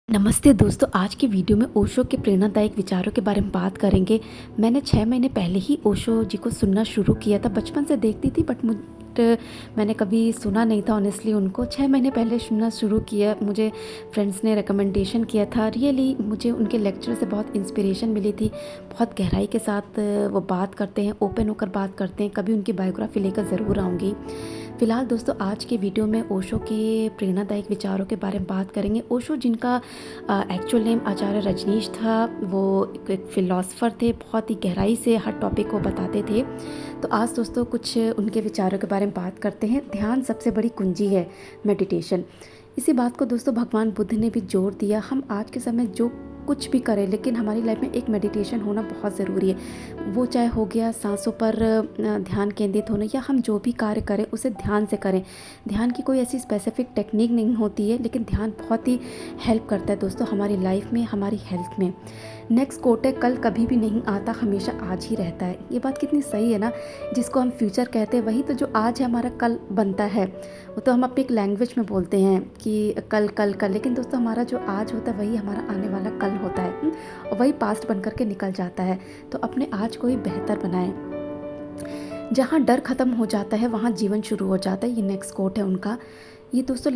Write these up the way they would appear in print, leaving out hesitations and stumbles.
नमस्ते दोस्तों, आज की वीडियो में ओशो के प्रेरणादायक विचारों के बारे में बात करेंगे। मैंने 6 महीने पहले ही ओशो जी को सुनना शुरू किया था। बचपन से देखती थी बट मैंने कभी सुना नहीं था ऑनेस्टली उनको। 6 महीने पहले सुनना शुरू किया, मुझे फ्रेंड्स ने रिकमेंडेशन किया था। रियली मुझे उनके लेक्चर से बहुत इंस्पिरेशन मिली थी। बहुत गहराई के साथ वो बात करते हैं, ओपन होकर बात करते हैं। कभी उनकी बायोग्राफी लेकर ज़रूर आऊँगी। फ़िलहाल दोस्तों, आज के वीडियो में ओशो के प्रेरणादायक विचारों के बारे में बात करेंगे। ओशो जिनका एक्चुअल नेम आचार्य रजनीश था, वो एक फ़िलासफ़र थे, बहुत ही गहराई से हर टॉपिक को बताते थे। तो आज दोस्तों कुछ उनके विचारों के बारे में बात करते हैं। ध्यान सबसे बड़ी कुंजी है, मेडिटेशन। इसी बात को दोस्तों भगवान बुद्ध ने भी जोर दिया। हम आज के समय जो कुछ भी करें, लेकिन हमारी लाइफ में एक मेडिटेशन होना बहुत ज़रूरी है। वो चाहे हो गया सांसों पर ध्यान केंद्रित होना, या हम जो भी कार्य करें उसे ध्यान से करें। ध्यान की कोई ऐसी स्पेसिफिक टेक्निक नहीं होती है, लेकिन ध्यान बहुत ही हेल्प करता है दोस्तों हमारी लाइफ में, हमारी हेल्थ में। नेक्स्ट कोट है, कल कभी भी नहीं आता, हमेशा आज ही रहता है। ये बात कितनी सही है ना। जिसको हम फ्यूचर कहते हैं, वही तो जो आज है हमारा कल बनता है। वो तो हम अपनी एक लैंग्वेज में बोलते हैं कि कल कल कल, लेकिन दोस्तों हमारा जो आज होता है वही हमारा आने वाला कल होता है। और वही पास्ट बन करके निकल जाता है। तो अपने आज को ही बेहतर बनाएं। जहाँ डर खत्म हो जाता है वहाँ जीवन शुरू हो जाता है। ये नेक्स्ट कोट है उनका। ये दोस्तों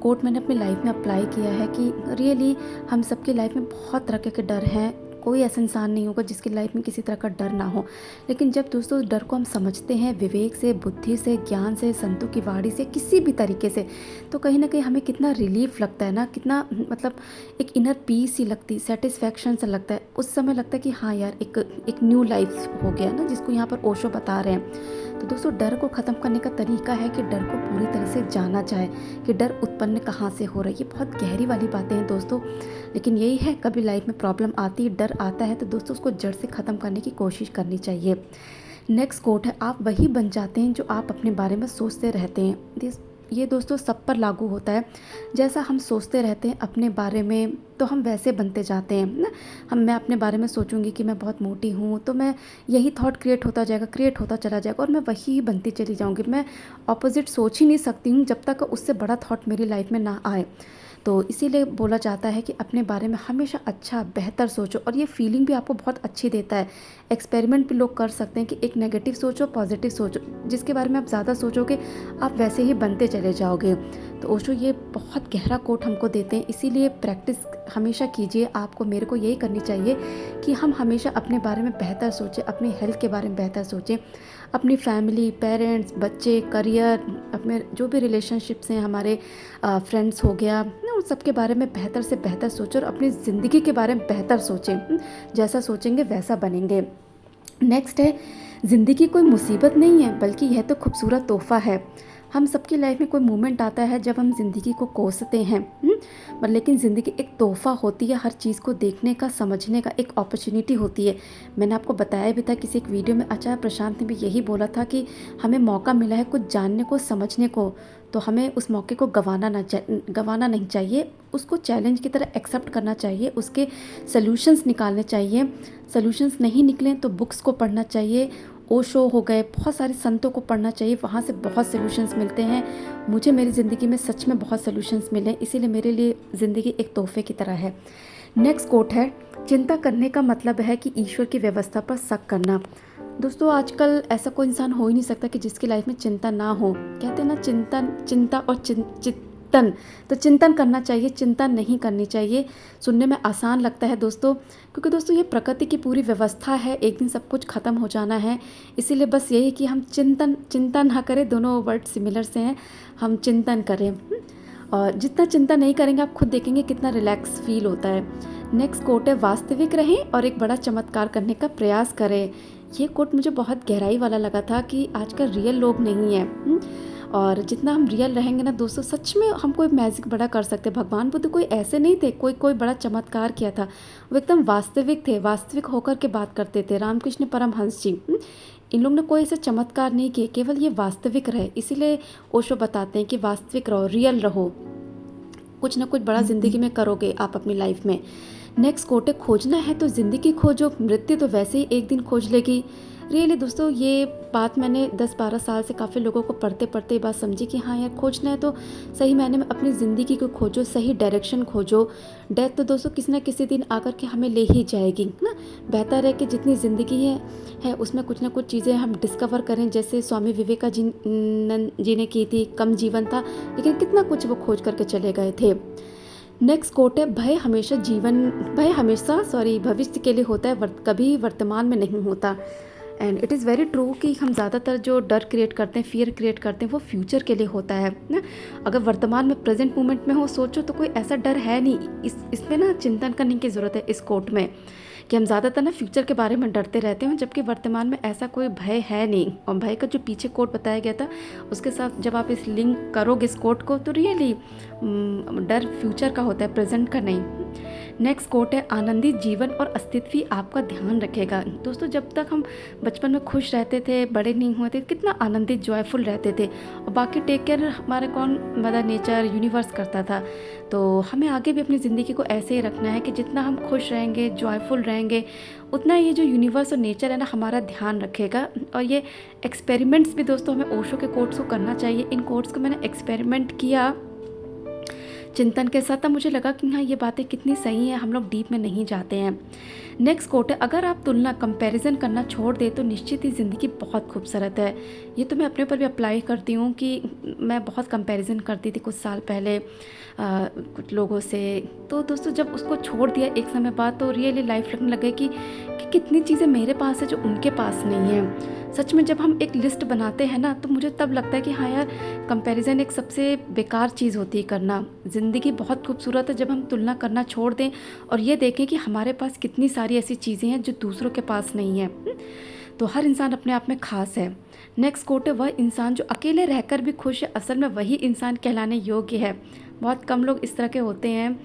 कोट मैंने अपनी लाइफ में अप्लाई किया है कि रियली हम सबकी लाइफ में बहुत तरह के डर हैं। कोई ऐसा इंसान नहीं होगा जिसकी लाइफ में किसी तरह का डर ना हो। लेकिन जब दोस्तों डर को हम समझते हैं विवेक से, बुद्धि से, ज्ञान से, संतों की वाणी से, किसी भी तरीके से, तो कहीं ना कहीं हमें कितना रिलीफ लगता है ना, कितना मतलब एक इनर पीस ही लगती, सेटिस्फैक्शन सा लगता है। उस समय लगता है कि हाँ यार, एक न्यू लाइफ हो गया ना, जिसको यहाँ पर ओशो बता रहे हैं। तो दोस्तों डर को ख़त्म करने का तरीका है कि डर को पूरी तरह से जाना जाए कि डर उत्पन्न कहाँ से हो रहा है। ये बहुत गहरी वाली बातें हैं दोस्तों, लेकिन यही है, कभी लाइफ में प्रॉब्लम आती है, डर आता है, तो दोस्तों उसको जड़ से ख़त्म करने की कोशिश करनी चाहिए। नेक्स्ट कोट है, आप वही बन जाते हैं जो आप अपने बारे में सोचते रहते हैं। ये दोस्तों सब पर लागू होता है। जैसा हम सोचते रहते हैं अपने बारे में, तो हम वैसे बनते जाते हैं ना। मैं अपने बारे में सोचूंगी कि मैं बहुत मोटी हूँ, तो मैं यही थॉट क्रिएट होता चला जाएगा और मैं वही बनती चली जाऊँगी। मैं ऑपोजिट सोच ही नहीं सकती हूँ जब तक उससे बड़ा थॉट मेरी लाइफ में ना आए। तो इसीलिए बोला जाता है कि अपने बारे में हमेशा अच्छा बेहतर सोचो, और ये फीलिंग भी आपको बहुत अच्छी देता है। एक्सपेरिमेंट भी लोग कर सकते हैं कि एक नेगेटिव सोचो, पॉजिटिव सोचो। जिसके बारे में आप ज़्यादा सोचोगे आप वैसे ही बनते चले जाओगे। तो ओशो ये बहुत गहरा कोट हमको देते हैं, इसीलिए प्रैक्टिस हमेशा कीजिए। आपको, मेरे को यही करनी चाहिए कि हम हमेशा अपने बारे में बेहतर सोचें, अपनी हेल्थ के बारे में बेहतर सोचें, अपनी फैमिली, पेरेंट्स, बच्चे, करियर, अपने जो भी रिलेशनशिप्स हैं, हमारे फ्रेंड्स हो गया ना, उन सब के बारे में बेहतर से बेहतर सोचें और अपनी ज़िंदगी के बारे में बेहतर सोचें। जैसा सोचेंगे वैसा बनेंगे। नेक्स्ट है, ज़िंदगी कोई मुसीबत नहीं है, बल्कि यह तो खूबसूरत तोहफ़ा है। हम सबकी लाइफ में कोई मोमेंट आता है जब हम ज़िंदगी को कोसते हैं, पर लेकिन ज़िंदगी एक तोहफ़ा होती है, हर चीज़ को देखने का, समझने का एक अपॉर्चुनिटी होती है। मैंने आपको बताया भी था किसी एक वीडियो में, आचार्य प्रशांत ने भी यही बोला था कि हमें मौका मिला है कुछ जानने को, समझने को, तो हमें उस मौके को गंवाना नहीं चाहिए। उसको चैलेंज की तरह एक्सेप्ट करना चाहिए, उसके सल्यूशंस निकालने चाहिए। सल्यूशंस नहीं निकलें तो बुक्स को पढ़ना चाहिए। ओशो हो गए, बहुत सारे संतों को पढ़ना चाहिए, वहाँ से बहुत सॉल्यूशंस मिलते हैं। मुझे मेरी ज़िंदगी में सच में बहुत सॉल्यूशंस मिले, इसीलिए मेरे लिए ज़िंदगी एक तोहफे की तरह है। नेक्स्ट कोट है, चिंता करने का मतलब है कि ईश्वर की व्यवस्था पर शक करना। दोस्तों आजकल ऐसा कोई इंसान हो ही नहीं सकता कि जिसकी लाइफ में चिंता ना हो। कहते हैं ना, चिंता और चिंतन, तो चिंतन करना चाहिए, चिंता नहीं करनी चाहिए। सुनने में आसान लगता है दोस्तों, क्योंकि दोस्तों ये प्रकृति की पूरी व्यवस्था है, एक दिन सब कुछ ख़त्म हो जाना है। इसीलिए बस यही कि हम चिंता ना करें, दोनों वर्ड सिमिलर से हैं, हम चिंतन करें। और जितना चिंता नहीं करेंगे आप खुद देखेंगे कितना रिलैक्स फील होता है। नेक्स्ट कोट है, वास्तविक रहें और एक बड़ा चमत्कार करने का प्रयास करें। ये कोट मुझे बहुत गहराई वाला लगा था कि आजकल रियल लोग नहीं हैं, और जितना हम रियल रहेंगे ना दोस्तों, सच में हम कोई मैजिक बड़ा कर सकते। भगवान बुद्ध कोई ऐसे नहीं थे कोई बड़ा चमत्कार किया था, वो एकदम वास्तविक थे, वास्तविक होकर के बात करते थे। रामकृष्ण परमहंस जी, इन लोग ने कोई ऐसे चमत्कार नहीं किए, केवल ये वास्तविक रहे। इसीलिए ओशो बताते हैं कि वास्तविक रहो, रियल रहो, कुछ ना कुछ बड़ा ज़िंदगी में करोगे आप अपनी लाइफ में। नेक्स्ट कोट है, खोजना है तो ज़िंदगी खोजो, मृत्यु तो वैसे ही एक दिन खोज लेगी। रियली दोस्तों ये बात मैंने 10-12 साल से काफ़ी लोगों को पढ़ते पढ़ते ये बात समझी कि हाँ यार, खोजना है तो सही मायने में अपनी ज़िंदगी को खोजो, सही डायरेक्शन खोजो। डेथ तो दोस्तों किसी ना किसी दिन आकर के हमें ले ही जाएगी, है ना। बेहतर है कि जितनी ज़िंदगी है उसमें कुछ ना कुछ चीज़ें हम डिस्कवर करें, जैसे स्वामी विवेकानंद जी ने की थी। कम जीवन था लेकिन कितना कुछ वो खोज करके चले गए थे। नेक्स्ट कोट है, भय हमेशा भविष्य के लिए होता है, कभी वर्तमान में नहीं होता। And it is very true कि हम ज़्यादातर जो डर क्रिएट करते हैं, फियर क्रिएट करते हैं, वो फ्यूचर के लिए होता है ना। अगर वर्तमान में प्रेजेंट मोमेंट में हो सोचो तो कोई ऐसा डर है नहीं। इसमें ना चिंतन करने की ज़रूरत है इस कोट में, कि हम ज़्यादातर ना फ्यूचर के बारे में डरते रहते हैं, जबकि वर्तमान में ऐसा कोई भय है नहीं। और भय का जो पीछे कोट बताया गया था उसके साथ जब आप इस लिंक करोगे इस कोट को, तो रियली डर फ्यूचर का होता है, प्रेजेंट का नहीं। नेक्स्ट कोट है, आनंदित जीवन और अस्तित्व ही आपका ध्यान रखेगा। दोस्तों जब तक हम बचपन में खुश रहते थे, बड़े नहीं हुए थे, कितना आनंदित जॉयफुल रहते थे, और बाकी टेक केयर हमारे कौन, मदर नेचर, यूनिवर्स करता था। तो हमें आगे भी अपनी ज़िंदगी को ऐसे ही रखना है कि जितना हम खुश रहेंगे, जॉयफुल रहेंगे, उतना ये जो यूनिवर्स और नेचर है ना हमारा ध्यान रखेगा। और ये एक्सपेरिमेंट्स भी दोस्तों हमें ओशो के कोट्स को करना चाहिए। इन कोट्स को मैंने एक्सपेरिमेंट किया चिंतन के साथ, तब मुझे लगा कि हाँ ये बातें कितनी सही हैं, हम लोग डीप में नहीं जाते हैं। नेक्स्ट कोट है, अगर आप तुलना, कंपैरिजन करना छोड़ दें तो निश्चित ही ज़िंदगी बहुत खूबसूरत है। ये तो मैं अपने ऊपर भी अप्लाई करती हूँ कि मैं बहुत कंपैरिजन करती थी कुछ साल पहले कुछ लोगों से। तो दोस्तों जब उसको छोड़ दिया एक समय बाद, तो रियली लाइफ लगने लगे कि कितनी चीज़ें मेरे पास है जो उनके पास नहीं है। सच में जब हम एक लिस्ट बनाते हैं ना, तो मुझे तब लगता है कि हाँ यार, कंपैरिजन एक सबसे बेकार चीज़ होती है करना। ज़िंदगी बहुत खूबसूरत है जब हम तुलना करना छोड़ दें और ये देखें कि हमारे पास कितनी सारी ऐसी चीज़ें हैं जो दूसरों के पास नहीं है। तो हर इंसान अपने आप में ख़ास है। नेक्स्ट कोट है, वह इंसान जो अकेले रहकर भी खुश है, असल में वही इंसान कहलाने योग्य है। बहुत कम लोग इस तरह के होते हैं।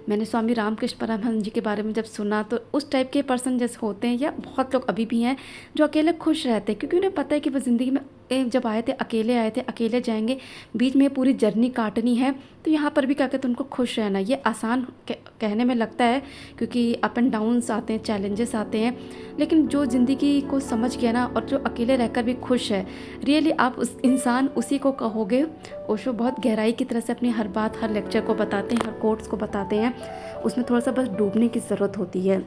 मैंने स्वामी रामकृष्ण परमहंस जी के बारे में जब सुना, तो उस टाइप के पर्सन जैसे होते हैं, या बहुत लोग अभी भी हैं जो अकेले खुश रहते हैं, क्योंकि उन्हें पता है कि वो ज़िंदगी में जब आए थे, अकेले जाएंगे, बीच में पूरी जर्नी काटनी है। तो यहाँ पर भी क्या कहते हैं, उनको खुश रहना। ये आसान कहने में लगता है क्योंकि अप एंड डाउन्स आते हैं, चैलेंजेस आते हैं, लेकिन जो ज़िंदगी को समझ गया ना और जो अकेले रहकर भी खुश है, रियली आप उस इंसान उसी को कहोगे। ओशो बहुत गहराई की तरह से अपनी हर बात, हर लेक्चर को बताते हैं, हर कोट्स को बताते हैं, उसमें थोड़ा सा बस डूबने की ज़रूरत होती है।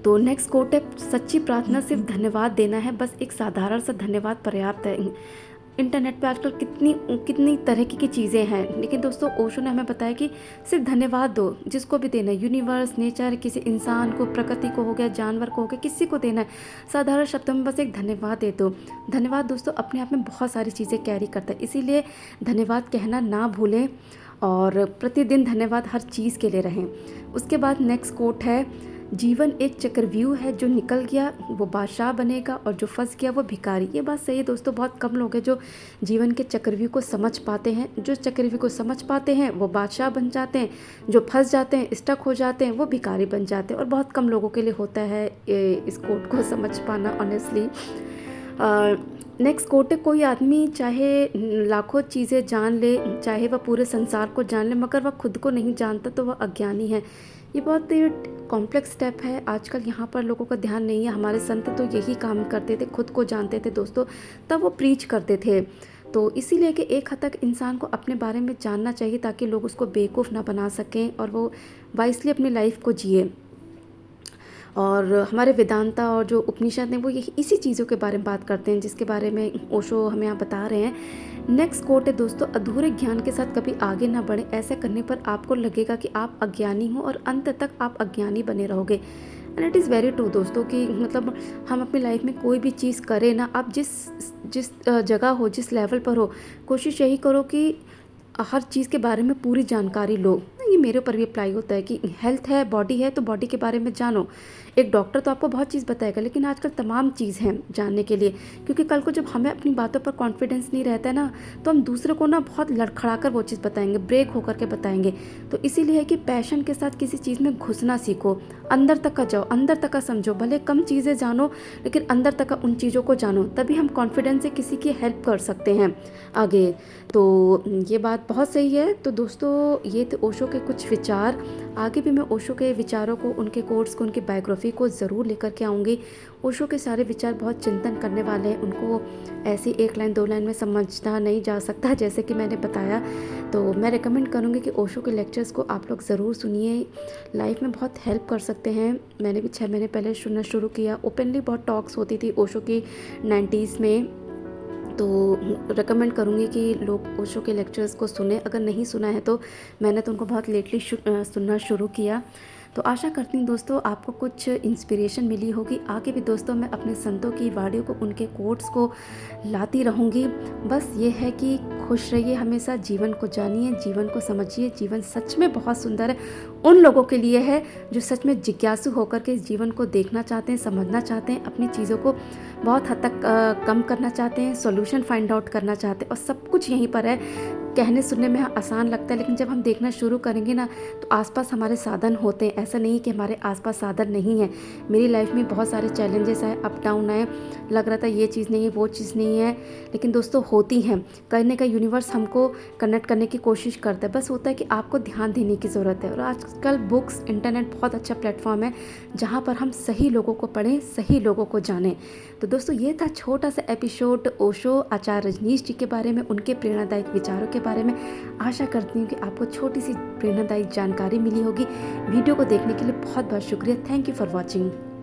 तो नेक्स्ट कोट है, सच्ची प्रार्थना सिर्फ धन्यवाद देना है, बस एक साधारण सा धन्यवाद पर्याप्त है। इंटरनेट पे आजकल कितनी तरह की चीज़ें हैं, लेकिन दोस्तों ओशो ने हमें बताया कि सिर्फ धन्यवाद दो, जिसको भी देना है, यूनिवर्स, नेचर, किसी इंसान को, प्रकृति को हो गया, जानवर को हो गया, किसी को देना है, साधारण शब्दों में बस एक धन्यवाद दे दो। धन्यवाद दोस्तों अपने आप में बहुत सारी चीज़ें कैरी करता है, इसीलिए धन्यवाद कहना ना भूलें और प्रतिदिन धन्यवाद हर चीज़ के लिए रहें। उसके बाद नेक्स्ट कोट है, जीवन एक चक्रव्यूह है, जो निकल गया वो बादशाह बनेगा और जो फंस गया वो भिखारी। ये बात सही है दोस्तों, बहुत कम लोग हैं जो जीवन के चक्रव्यूह को समझ पाते हैं। जो चक्रव्यूह को समझ पाते हैं वो बादशाह बन जाते हैं, जो फंस जाते हैं, स्टक हो जाते हैं, वो भिखारी बन जाते हैं। और बहुत कम लोगों के लिए होता है इस कोट को समझ पाना ऑनेस्टली। नेक्स्ट कोट है, कोई आदमी चाहे लाखों चीज़ें जान ले, चाहे वह पूरे संसार को जान ले, मगर वह खुद को नहीं जानता तो वह अज्ञानी है। ये बहुत कॉम्प्लेक्स स्टेप है, आजकल यहाँ पर लोगों का ध्यान नहीं है। हमारे संत तो यही काम करते थे, खुद को जानते थे दोस्तों, तब वो प्रीच करते थे। तो इसीलिए कि एक हद तक इंसान को अपने बारे में जानना चाहिए ताकि लोग उसको बेवकूफ़ ना बना सकें और वो वाइसली अपनी लाइफ को जिए। और हमारे वेदांता और जो उपनिषद हैं वो यही इसी चीज़ों के बारे में बात करते हैं, जिसके बारे में ओशो हमें यहाँ बता रहे हैं। नेक्स्ट कोट है दोस्तों, अधूरे ज्ञान के साथ कभी आगे ना बढ़े, ऐसा करने पर आपको लगेगा कि आप अज्ञानी हो और अंत तक आप अज्ञानी बने रहोगे। And it is very true दोस्तों कि मतलब हम अपनी लाइफ में कोई भी चीज़ करें ना, आप जिस जगह हो, जिस लेवल पर हो, कोशिश यही करो कि हर चीज़ के बारे में पूरी जानकारी लो। ये मेरे ऊपर भी अप्लाई होता है कि हेल्थ है, बॉडी है, तो बॉडी के बारे में जानो। एक डॉक्टर तो आपको बहुत चीज़ बताएगा, लेकिन आजकल तमाम चीज़ हैं जानने के लिए, क्योंकि कल को जब हमें अपनी बातों पर कॉन्फिडेंस नहीं रहता है ना, तो हम दूसरे को ना बहुत लड़खड़ा कर वो चीज़ बताएंगे, ब्रेक होकर के बताएंगे। तो इसीलिए है कि पैशन के साथ किसी चीज़ में घुसना सीखो, अंदर तक का जाओ, अंदर तक का समझो, भले कम चीज़ें जानो लेकिन अंदर तक का उन चीज़ों को जानो, तभी हम कॉन्फिडेंस से किसी की हेल्प कर सकते हैं आगे। तो ये बात बहुत सही है। तो दोस्तों ये थे ओशो के कुछ विचार। आगे भी मैं ओशो के विचारों को, उनके कोट्स को, उनकी बायोग्राफी को ज़रूर लेकर के आऊँगी। ओशो के सारे विचार बहुत चिंतन करने वाले हैं, उनको ऐसी 1 लाइन 2 लाइन में समझा नहीं जा सकता जैसे कि मैंने बताया। तो मैं रिकमेंड करूँगी कि ओशो के लेक्चर्स को आप लोग ज़रूर सुनिए, लाइफ में बहुत हेल्प कर सकते हैं। मैंने भी 6 महीने पहले सुनना शुरू किया। ओपनली बहुत टॉक्स होती थी ओशो की 90s में, तो रिकमेंड करूँगी कि लोग ओशो के लेक्चर्स को सुने। अगर नहीं सुना है तो मैंने तो उनको बहुत लेटली सुनना शुरू किया। तो आशा करती हूँ दोस्तों आपको कुछ इंस्पिरेशन मिली होगी। आगे भी दोस्तों मैं अपने संतों की वाणियों को, उनके कोट्स को लाती रहूँगी। बस ये है कि खुश रहिए, हमेशा जीवन को जानिए, जीवन को समझिए। जीवन सच में बहुत सुंदर है, उन लोगों के लिए है जो सच में जिज्ञासु होकर के इस जीवन को देखना चाहते हैं, समझना चाहते हैं, अपनी चीज़ों को बहुत हद तक कम करना चाहते हैं, सॉल्यूशन फाइंड आउट करना चाहते हैं। और सब कुछ यहीं पर है। कहने सुनने में आसान लगता है, लेकिन जब हम देखना शुरू करेंगे ना तो आसपास हमारे साधन होते हैं। ऐसा नहीं कि हमारे आसपास साधन नहीं है। मेरी लाइफ में बहुत सारे चैलेंजेस आए, अप डाउन आए, लग रहा था ये चीज़ नहीं है, वो चीज़ नहीं है, लेकिन दोस्तों होती हैं। करने का यूनिवर्स हमको कनेक्ट करने की कोशिश करता है। बस होता है कि आपको ध्यान देने की ज़रूरत है। और आजकल बुक्स, इंटरनेट बहुत अच्छा प्लेटफॉर्म है जहाँ पर हम सही लोगों को पढ़ें, सही लोगों को जानें। तो दोस्तों ये था छोटा सा एपिसोड ओशो, आचार्य रजनीश जी के बारे में, उनके प्रेरणादायक विचारों के बारे में। आशा करती हूँ कि आपको छोटी सी प्रेरणादायक जानकारी मिली होगी। वीडियो को देखने के लिए बहुत बहुत शुक्रिया। Thank you for watching.